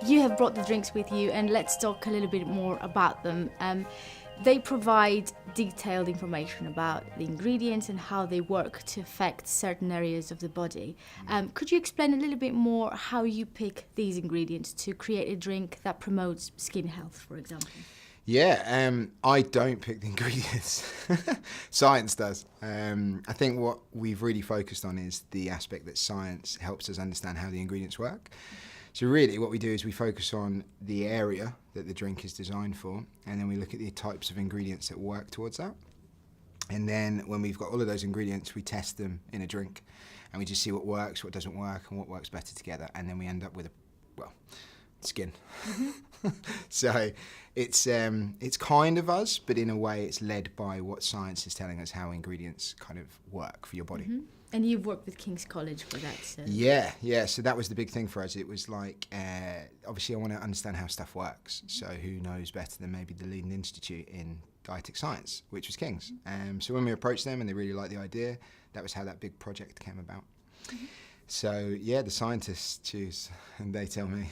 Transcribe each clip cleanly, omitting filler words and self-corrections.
You have brought the drinks with you, and let's talk a little bit more about them. They provide detailed information about the ingredients and how they work to affect certain areas of the body. Could you explain a little bit more how you pick these ingredients to create a drink that promotes skin health, for example? Yeah, I don't pick the ingredients. Science does. I think what we've really focused on is the aspect that science helps us understand how the ingredients work. So really what we do is we focus on the area that the drink is designed for, and then we look at the types of ingredients that work towards that. And then when we've got all of those ingredients, we test them in a drink, and we just see what works, what doesn't work, and what works better together. And then we end up with skin. Mm-hmm. So it's kind of us, but in a way it's led by what science is telling us how ingredients kind of work for your body. Mm-hmm. And you've worked with King's College for that, so... Yeah. So that was the big thing for us. It was like, obviously I want to understand how stuff works. So who knows better than maybe the leading institute in dietetic science, which was King's. So when we approached them and they really liked the idea, that was how that big project came about. Mm-hmm. So yeah, the scientists choose and they tell me.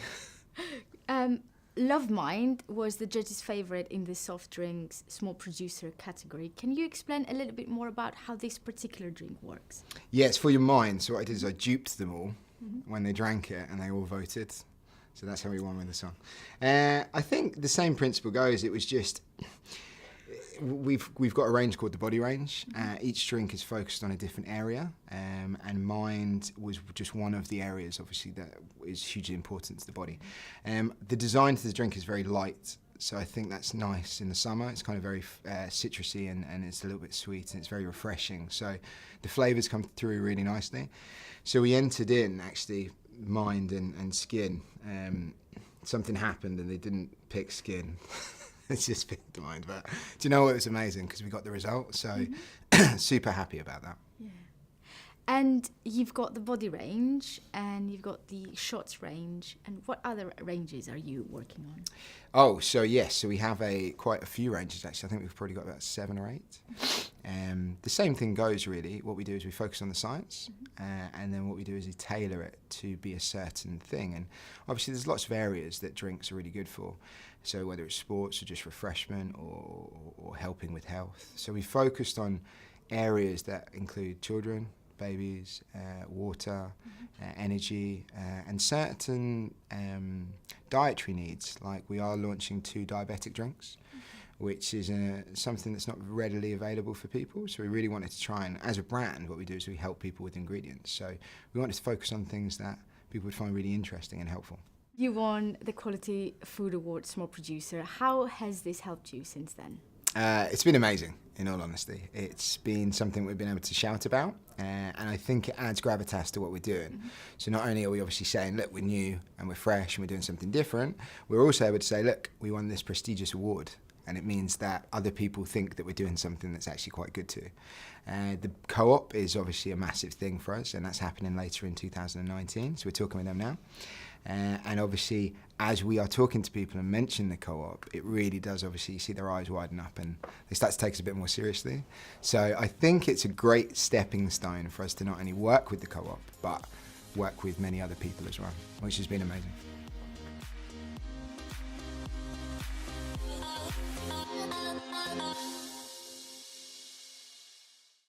Luhv Mind was the judge's favourite in the soft drinks small producer category. Can you explain a little bit more about how this particular drink works? Yeah, it's for your mind. So what I did is I duped them all when they drank it and they all voted. So that's how we won with the song. I think the same principle goes. It was just, we've got a range called the Body Range. Each drink is focused on a different area, and Mind was just one of the areas, obviously, that is hugely important to the body. The design to the drink is very light, so I think that's nice in the summer. It's kind of very citrusy and it's a little bit sweet and it's very refreshing. So the flavours come through really nicely. So we entered in, actually, Mind and Skin. Something happened and they didn't pick Skin. It's just picked Mind, but do you know what? It was amazing because we got the result, so super happy about that. Yeah. And you've got the body range and you've got the shots range, and what other ranges are you working on? Oh, so yes, so we have quite a few ranges actually. I think we've probably got about 7 or 8. The same thing goes really. What we do is we focus on the science, and then what we do is we tailor it to be a certain thing. And obviously there's lots of areas that drinks are really good for. So whether it's sports or just refreshment or helping with health. So we focused on areas that include children, babies, water, energy, and certain dietary needs. Like we are launching 2 diabetic drinks, which is something that's not readily available for people. So we really wanted to try and, as a brand, what we do is we help people with ingredients. So we wanted to focus on things that people would find really interesting and helpful. You won the Quality Food Award Small Producer. How has this helped you since then? It's been amazing, in all honesty. It's been something we've been able to shout about, and I think it adds gravitas to what we're doing. So not only are we obviously saying, look, we're new and we're fresh and we're doing something different, we're also able to say, look, we won this prestigious award, and it means that other people think that we're doing something that's actually quite good too. The co-op is obviously a massive thing for us, and that's happening later in 2019, so we're talking with them now. And obviously, as we are talking to people and mention the co-op, it really does, obviously, you see their eyes widen up and they start to take us a bit more seriously. So I think it's a great stepping stone for us to not only work with the co-op, but work with many other people as well, which has been amazing.